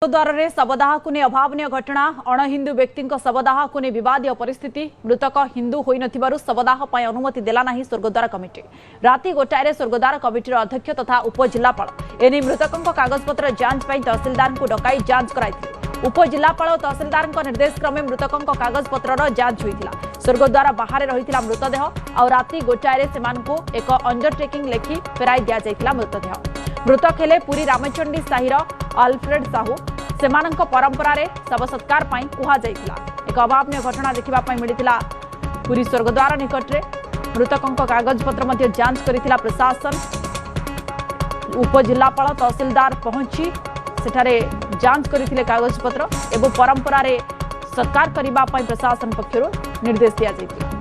द्वार में शवदाह को नहीं अभावन घटना अणहिंदू व्यक्ति शवदाह को नहीं विवादीय परिस्थिति मृतक हिंदू हो शवदाह अनुमति देला नहीं स्वर्गद्वार कमिटी राति गोटाए स्वर्गद्वार कमिटी अध्यक्ष तथा उपजिलापाल एने मृतकों कागजपत्र जांच पर तहसिलदार को डकाई जांच कराई उपजिलापाल और तहसिलदार निर्देश क्रमे मृतकों कागजपत्र जांच होता स्वर्गद्वार बाहर रही मृतदेह और राति गोटाए से एक अंडरटेकिंग लेखि फेराई दि जाता मृतदेह मृतक हेले पुरी रामचंडी साहिर आल्फ्रेड साहू सेमानंक परंपरा रे शव सत्कार पाई कुहा जाइतिला एक अभावनीय घटना देखिबा पाई मिलितिला पुरी स्वर्गद्वार निकट रे मृतकों कागजपत्र मध्य जांच करितिला प्रशासन उपजिलापाल तहसिलदार पहुंची सेठारे जांच करितिले कागजपत्र एवं परंपरा रे सत्कार करिबा पाई प्रशासन पक्षरु निर्देश दिया जाइतिला।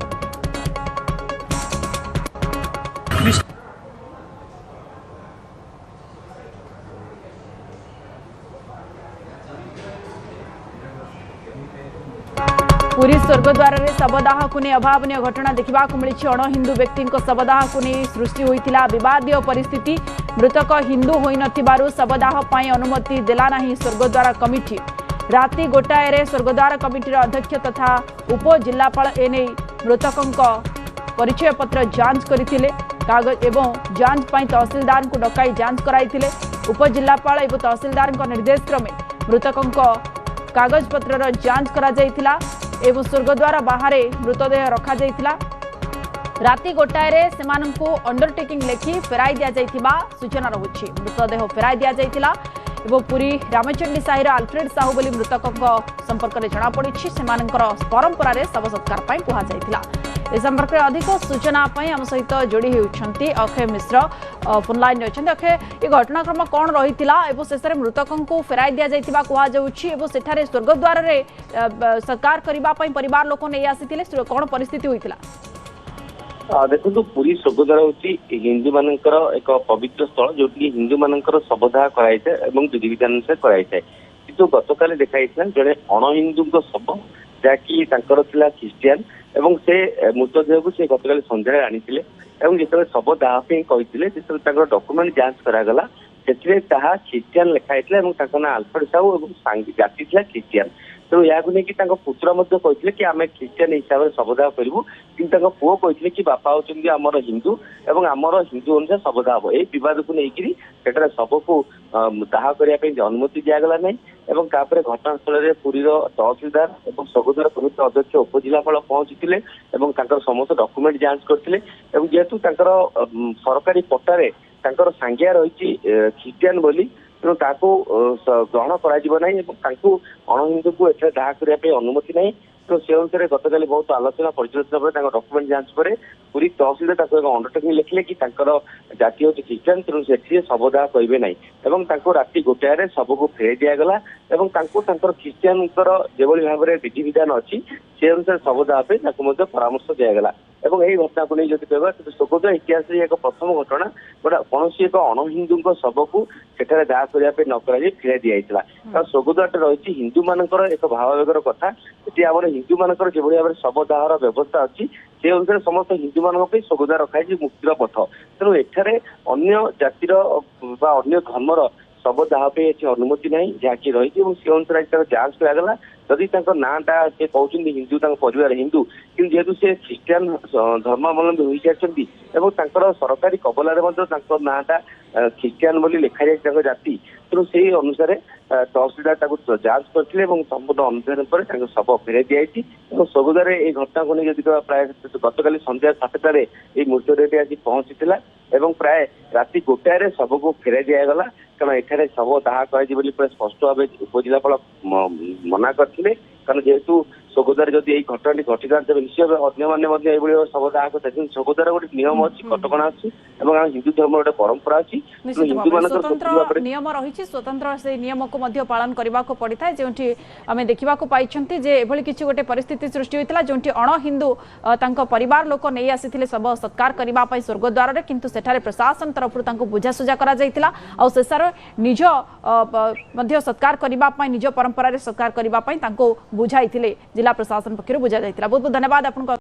पुरी स्वर्गद्वार में शवदाह को नहीं अभावन घटना देखा मिली अणहिंदू व्यक्ति शवदाह को नहीं सृष्टि होता विवादीय परिस्थिति मृतक हिंदू हो शवदाह अनुमति देला नहीं स्वर्गद्वार कमिटी राति गोटाए स्वर्गद्वार कमिटी अध्यक्ष तथा उपजिलापाल एने मृतकों परिचय पत्र जांच करथिले कागज एवं जांच पाई तहसिलदार को डकाई जांच कराइथिले उपजिलापाल एवं तहसिलदार निर्देश क्रमे मृतकों कागजपत्र जांच करा जाइथिला एवं स्वर्गद्वार बाहर मृतदेह रखा जाइथिला राति गोटाए से अंडरटेकिंग लेखि फेराई दि जाइथिबा सूचना रहुछि मृतदेह फेराई दि जाइथिला एवं पुरी रामचंडी साहिर आल्फ्रेड साहू बोली मृतकों संपर्क में जना पड़ी परंपरा रे शव सत्कार पाई कुहा जाइथिला ए संपर्क में अधिक सूचना आम सहित जोड़ी होती अक्षय मिश्र फोन लाइन अच्छे अक्षय ये घटनाक्रम कौन रही शेष में मृतकों को फेराई दि जाइथिबा कुहा जाउछि एवं सेठारे स्वर्गद्वार रे सत्कार करिबा पई परिवार लोक नहीं आसीथिले कौन परिस्थिति होइतिला। देखो पुरी स्वर्गद्वार हूँ हिंदू मानकर एक पवित्र स्थल जो हिंदू मानकर शवदाह कराई विधि विधान से कराई किंतु गतकाली देखाई जड़े अणहिंदू शव जहाँकि ख्रीस्टियान एवं से मृतदेह को गतकाली संध्या आनी जो शव दाह कहते जो डॉक्यूमेंट जांच करागला से ख्रीस्टियान लिखाई ना आल्फ्रेड साहू और जाति ख्रीस्टियान तेणु या पुत्र कहते कि आम ख्रीस्टियान हिसाब से शवदाह करूँ कि पुओ कहते कि बापा होती आमर हिंदू और आमर हिंदू अनुसार शवदाह हम यही बद को लेकिन से शव को दाह करने अनुमति दिगला ना और घटनास्थल में पुरी तहसिलदार और स्वर्गद्वार कमिटी अध्यक्ष उपजिलापाल पहुंची समस्त डॉक्यूमेंट जांच करते जेहेतु सरकारी पट्टारे सांगिया रही ख्रीस्टियान बोली तेणु ग्रहण कर अणहिंदू को एट दाह करने अनुमति नहीं तो से अनुसार गतकाली बहुत आलोचना पर्यालोचना पर डॉक्यूमेंट जांच पर पूरी तहसिलदार एक अंडरटेकिंग लिखिले कि जाति हूँ ख्रीस्टियान तेणु से शवदाह करेंगे ना राति गोटाए शव को फेर दिगला ख्रीस्टियान जो भाव में विधि विधान अच्छी से अनुसार शवदाह परामर्श दिगला यही घटना को नहीं कह स्वर्गद्वार इतिहास एक प्रथम घटना गोटा कौन एक अणहिंदू शव को सेठारे दाह करने न कर फेर दिया स्वर्गद्वार रही हिंदू मानकर एक भावावेगर कथा आम हिंदू मानकर जो भाव में शव दाहर व्यवस्था अच्छी से अनुसार समस्त हिंदू मान स्वर्गद्वार रखाई मुक्तिर पथ तेणु एठारे अन्य जातिर अन्य धर्मर शव दाह पे अनुमति ना जहाँकि रही से अनुसार जांच करागला जदि नाटा से कहते हिंदू परिवार हिंदू कि जेहेतु से ख्रीस्टियान धर्मावलम्बी हो सारी सरकारी कबलार नाटा ख्रीस्टियान बोली लिखा जाए जाति तेणु से अनुसार तहसिलदार जांच करते संपूर्ण अनुधान पर शव फेर दिखाई स्वर्गद्वार ये घटना को नहीं प्राय गतकाली संध्या 7टार मृतदेह आज पहुंची प्राय राति गोटाए शव को फेर दिगला कारण एठारे शव दाह कर स्पष्ट भाव उपजिलापाल मना करते कारण जेहेतु स्वर्गद्वार जब यही घटना घटी था तेज निश्चय अन्य शव दाह करते स्वर्गद्वार गोटे नियम अच्छी कटकणा अच्छी हिंदू धर्म गोटे परंपरा अच्छी हिंदू मान नियम रही स्वतंत्र से नियम को पालन करने को पड़ता है जो आम देखा पाई किसी गोटे परिस्थिति सृष्टि होता जो अणहिंदू परिवार लोक नहीं आसी शव सत्कार करने स्वर्गद्वार में किंतु सेठारे प्रशासन तरफ बुझासुझा शेष निज सत्कार करने निज परंपरा सत्कार करने बुझाई जिला प्रशासन पक्षर बुझा बहुत बहुत धन्यवाद आपको।